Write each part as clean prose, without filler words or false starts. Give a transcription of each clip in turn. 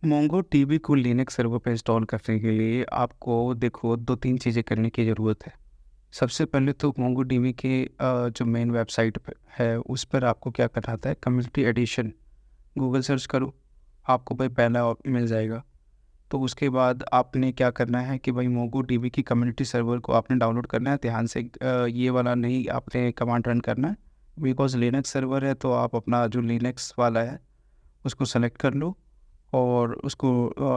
Mongo dB को Linux server पे install करने के लिए आपको देखो 2-3 चीज़ें करने की ज़रूरत है। सबसे पहले तो मोंगो डीबी के जो मेन वेबसाइट पे है उस पर आपको क्या करना होता है, कम्युनिटी एडिशन गूगल सर्च करो, आपको भाई पहला मिल जाएगा। तो उसके बाद आपने क्या करना है कि भाई मोंगो डीबी की कम्युनिटी सर्वर को आपने डाउनलोड करना है। ध्यान से ये वाला नहीं आपने कमांड रन करना है, बिकॉज़ लिनक्स सर्वर है तो आप अपना जो लिनक्स वाला है उसको सेलेक्ट कर लो और उसको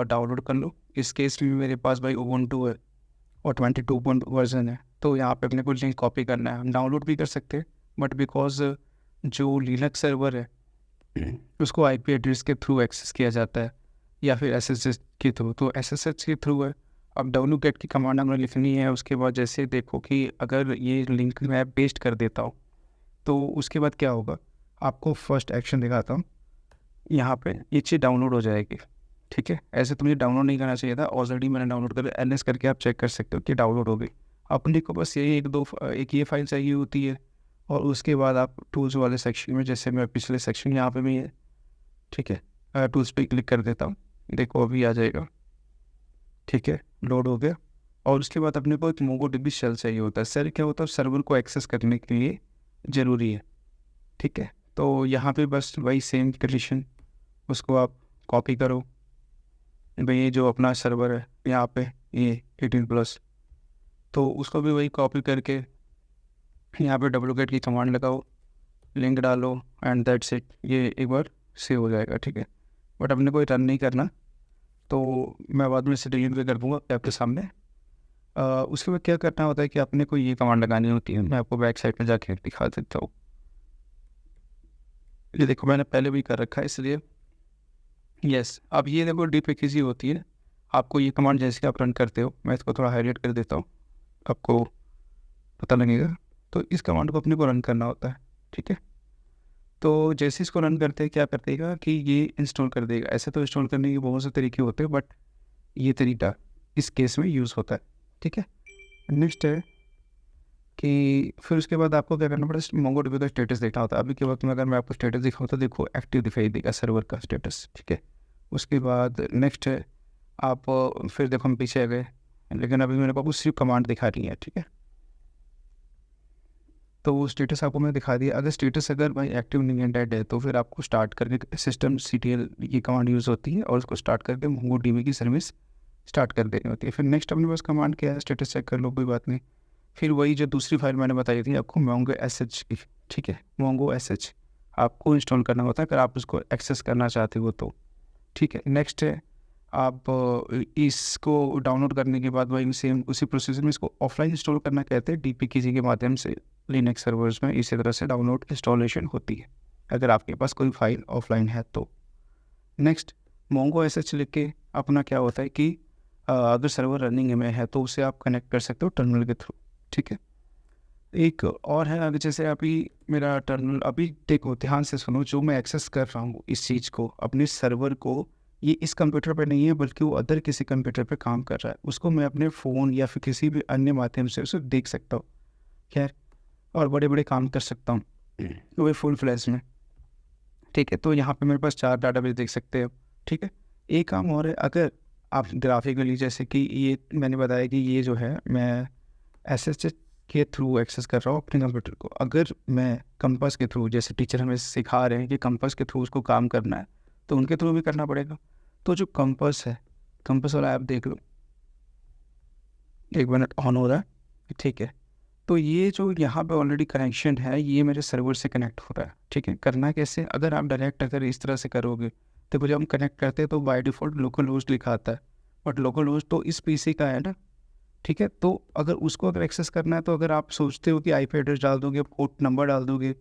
डाउनलोड कर लो। इस केस में मेरे पास भाई उबुंटू है और 22 पॉइंट वर्जन है, तो यहाँ पे अपने को लिंक कॉपी करना है। हम डाउनलोड भी कर सकते हैं, बट बिकॉज जो लिनक्स सर्वर है उसको आईपी एड्रेस के थ्रू एक्सेस किया जाता है या फिर एसएसएच के थ्रू, तो एसएसएच के थ्रू है। अब wget की कमांड हमें लिखनी है। उसके बाद जैसे देखो कि अगर ये लिंक मैं पेस्ट कर देता हूँ तो उसके बाद क्या होगा, आपको फर्स्ट एक्शन दिखाता हूँ। यहाँ पे ये चीज़ डाउनलोड हो जाएगी, ठीक है। ऐसे तो मुझे डाउनलोड नहीं करना चाहिए था, ऑलरेडी मैंने डाउनलोड कर एलएस करके आप चेक कर सकते हो कि डाउनलोड हो गई। अपने को बस यही एक ये फाइल चाहिए होती है। और उसके बाद आप टूल्स वाले सेक्शन में, जैसे मैं पिछले सेक्शन यहाँ पे भी है, ठीक है, टूल्स पे क्लिक कर देता हूँ, देखो अभी आ जाएगा, ठीक है, लोड हो गया। और उसके बाद अपने को एक मोंगोडीबी शेल चाहिए होता है। शेल क्या होता है, सर्वर को एक्सेस करने के लिए ज़रूरी है, ठीक है। तो यहाँ पे बस वही सेम कंडीशन, उसको आप कॉपी करो। भाई ये जो अपना सर्वर है यहाँ पे ये 18+, तो उसको भी वही कॉपी करके यहाँ पे wget की कमांड लगाओ, लिंक डालो एंड दैट्स इट। ये एक बार सेव हो जाएगा, ठीक है। बट अपने को रन नहीं करना, तो मैं बाद में इसे डिलीट भी कर दूँगा आपके सामने। उसके बाद क्या करना होता है कि अपने को ये कमांड लगानी होती है। मैं आपको बैक साइड में जाके दिखा देता हूँ। ये देखो मैंने पहले भी कर रखा है इसलिए यस। अब ये देखो डीपीकेजी होती है। आपको ये कमांड जैसे आप रन करते हो, मैं इसको थोड़ा हाईलाइट कर देता हूँ, आपको पता लगेगा। तो इस कमांड को अपने को रन करना होता है, ठीक है। तो जैसे इसको रन करते हैं क्या कर देगा कि ये इंस्टॉल कर देगा। ऐसे तो इंस्टॉल करने के बहुत से तरीके होते हैं, बट ये तरीका इस केस में यूज़ होता है, ठीक है। नेक्स्ट है कि फिर उसके बाद आपको क्या करना पड़ेगा, मोंगोडीबी का स्टेटस देखना होता है। अभी के वक्त में अगर मैं आपको स्टेटस दिखाऊँ तो देखो एक्टिव दिखाई देगा सर्वर का स्टेटस, ठीक है। उसके बाद नेक्स्ट है आप फिर देखो हम पीछे आ गए, लेकिन अभी मेरे को सिर्फ कमांड दिखा रही है, ठीक है। तो वो स्टेटस आपको मैं दिखा दिया। अगर स्टेटस अगर भाई एक्टिव नहीं है, डेड है, तो फिर आपको स्टार्ट करके सिस्टम CTL ये कमांड यूज़ होती है और उसको स्टार्ट करके मोंगोडीबी की सर्विस स्टार्ट कर देनी होती है। फिर नेक्स्ट अपने पास कमांड क्या है, स्टेटस चेक कर लो, कोई बात नहीं। फिर वही जो दूसरी फाइल मैंने बताई थी आपको मोंगो SH की, ठीक है, मोंगो SH आपको इंस्टॉल करना होता है अगर आप उसको एक्सेस करना चाहते हो तो, ठीक है। नेक्स्ट है आप इसको डाउनलोड करने के बाद वही सेम उसी प्रोसीजर में इसको ऑफलाइन इंस्टॉल करना कहते हैं। डीपीकेजी के माध्यम से लिनक्स सर्वर्स में इसी तरह से डाउनलोड इंस्टॉलेशन होती है अगर आपके पास कोई फाइल ऑफलाइन है तो। नेक्स्ट मोंगो SH लिख के अपना क्या होता है कि अगर सर्वर रनिंग में है तो उसे आप कनेक्ट कर सकते हो टर्मिनल के थ्रू, ठीक है। एक और है, अगर जैसे अभी मेरा टर्मिनल, अभी देखो ध्यान से सुनो, जो मैं एक्सेस कर रहा हूँ इस चीज़ को, अपने सर्वर को, ये इस कंप्यूटर पे नहीं है बल्कि वो अदर किसी कंप्यूटर पे काम कर रहा है। उसको मैं अपने फ़ोन या फिर किसी भी अन्य माध्यम से उसे देख सकता हूँ, खैर, और बड़े बड़े काम कर सकता हूँ वो फुल फ्लैश में, ठीक है। तो यहाँ पे मेरे पास 4 डाटाबेस देख सकते हो, ठीक है। एक काम और है, अगर आप ग्राफिकली, जैसे कि ये मैंने बताया कि ये जो है मैं SSH के थ्रू एक्सेस कर रहा हूँ अपने कंप्यूटर को। अगर मैं कंपास के थ्रू, जैसे टीचर हमें सिखा रहे हैं कि कंपास के थ्रू उसको काम करना है, तो उनके थ्रू भी करना पड़ेगा। तो जो कंपास है, कंपास वाला ऐप देख लो, 1 मिनट ऑन हो रहा है, ठीक है। तो ये जो यहाँ पे ऑलरेडी कनेक्शन है ये मेरे सर्वर से कनेक्ट हो रहा है, ठीक है। करना कैसे, अगर आप डायरेक्ट अगर इस तरह से करोगे तो जब हम कनेक्ट करते हैं तो बाय डिफ़ॉल्ट लोकल होस्ट लिखा आता है, बट लोकल होस्ट तो इस पीसी का है ना, ठीक है। तो अगर उसको अगर एक्सेस करना है तो अगर आप सोचते हो कि आईपी एड्रेस डाल दोगे, पोर्ट नंबर डाल दोगे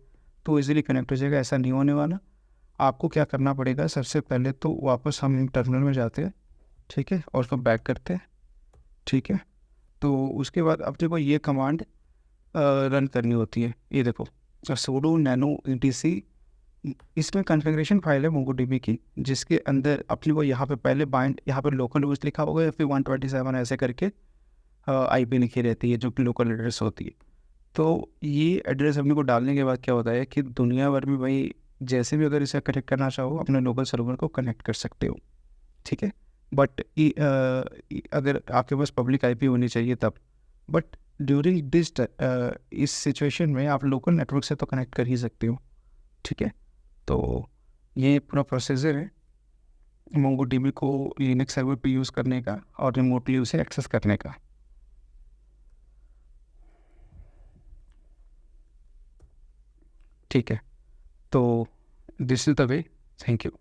तो इजीली कनेक्ट हो जाएगा, ऐसा नहीं होने वाला। आपको क्या करना पड़ेगा, सबसे पहले तो वापस हम टर्मिनल में जाते हैं, ठीक है, और उसको बैक करते हैं, ठीक है। तो उसके बाद अब देखो ये कमांड रन करनी होती है। ये देखो sudo nano etc, इसमें कॉन्फ़िगरेशन फाइल है मोंगोडीबी की, जिसके अंदर अपने को यहाँ पे पहले बाइंड, यहाँ पे लोकल होस्ट लिखा होगा या फिर 127 ऐसे करके IP लिखी रहती है जो कि लोकल एड्रेस होती है। तो ये एड्रेस अपने को डालने के बाद क्या होता है कि दुनिया भर में भाई जैसे भी अगर इसे कनेक्ट करना चाहो अपने लोकल सर्वर को कनेक्ट कर सकते हो, ठीक है। बट अगर आपके पास पब्लिक आईपी होनी चाहिए तब, बट ड्यूरिंग दिस इस सिचुएशन में आप लोकल नेटवर्क से तो कनेक्ट कर ही सकते हो। ठीक है, तो ये पूरा प्रोसीजर है मोंगो डीबी को लिनक्स सर्वर पे यूज़ करने का और रिमोटली उसे एक्सेस करने का। ठीक है, तो this is the way. Thank you.